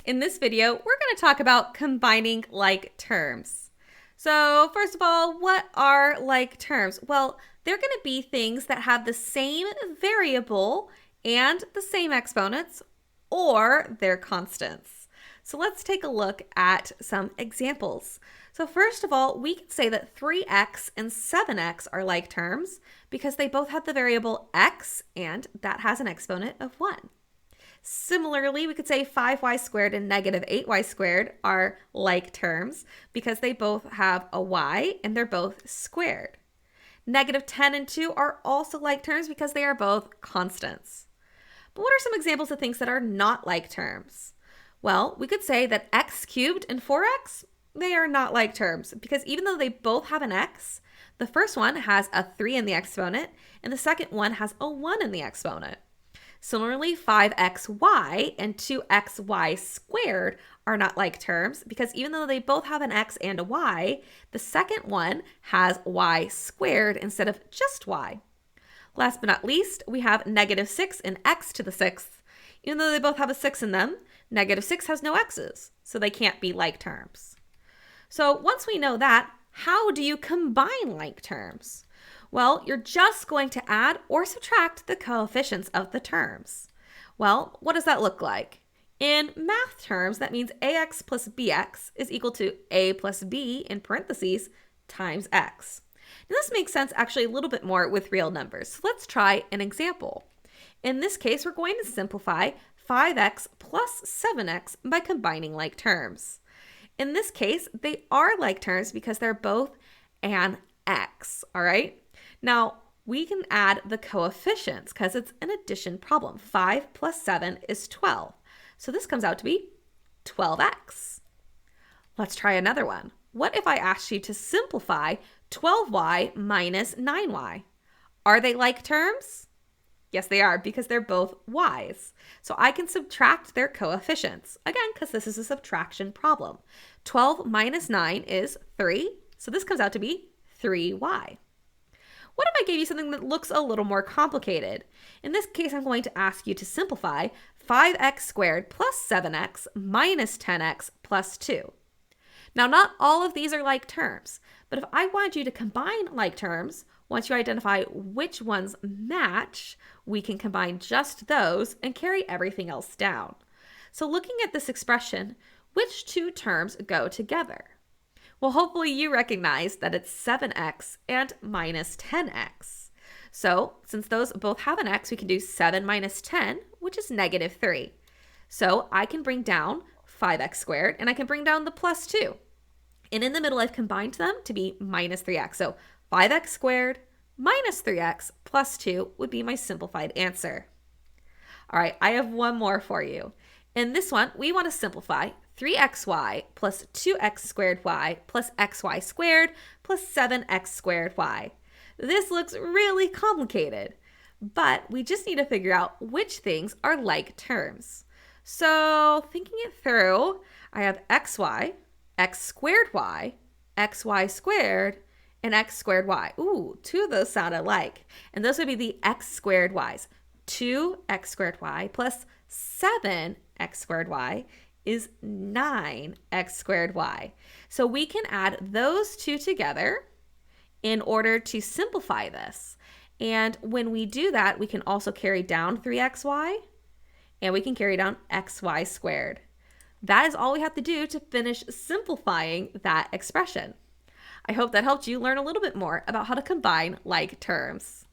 In this video, we're going to talk about combining like terms. So first of all, what are like terms? Well, they're going to be things that have the same variable and the same exponents, or they're constants. So let's take a look at some examples. So first of all, we can say that 3x and 7x are like terms because they both have the variable x and that has an exponent of 1. Similarly, we could say 5y squared and negative 8y squared are like terms because they both have a y and they're both squared. Negative 10 and 2 are also like terms because they are both constants. But what are some examples of things that are not like terms? Well, we could say that x cubed and 4x, they are not like terms because even though they both have an x, the first one has a 3 in the exponent and the second one has a 1 in the exponent. Similarly, 5xy and 2xy squared are not like terms because even though they both have an x and a y, the second one has y squared instead of just y. Last but not least, we have negative 6 and x to the sixth. Even though they both have a 6 in them, negative 6 has no x's, so they can't be like terms. So once we know that, how do you combine like terms? Well, you're just going to add or subtract the coefficients of the terms. Well, what does that look like? In math terms, that means ax plus bx is equal to a plus b in parentheses times x. Now, this makes sense actually a little bit more with real numbers. So let's try an example. In this case, we're going to simplify 5x plus 7x by combining like terms. In this case, they are like terms because they're both an x, all right? Now, we can add the coefficients because it's an addition problem. 5 plus 7 is 12. So this comes out to be 12x. Let's try another one. What if I asked you to simplify 12y minus 9y? Are they like terms? Yes, they are because they're both y's. So I can subtract their coefficients, again, because this is a subtraction problem. 12 minus 9 is 3. So this comes out to be 3y. What if I gave you something that looks a little more complicated? In this case, I'm going to ask you to simplify 5x squared plus 7x minus 10x plus 2. Now, not all of these are like terms, but if I wanted you to combine like terms, once you identify which ones match, we can combine just those and carry everything else down. So looking at this expression, which two terms go together? Well, hopefully you recognize that it's 7x and minus 10x. So since those both have an x, we can do 7 minus 10, which is negative 3. So I can bring down 5x squared and I can bring down the plus 2. And in the middle, I've combined them to be minus 3x. So 5x squared minus 3x plus 2 would be my simplified answer. All right, I have one more for you. In this one, we want to simplify 3xy plus 2x squared y plus xy squared plus 7x squared y. This looks really complicated, but we just need to figure out which things are like terms. So thinking it through, I have xy, x squared y, xy squared, and x squared y. Ooh, two of those sound alike. And those would be the x squared y's. 2x squared y plus 7x squared y is 9x squared y. So we can add those two together in order to simplify this. And when we do that, we can also carry down 3xy and we can carry down xy squared. That is all we have to do to finish simplifying that expression. I hope that helped you learn a little bit more about how to combine like terms.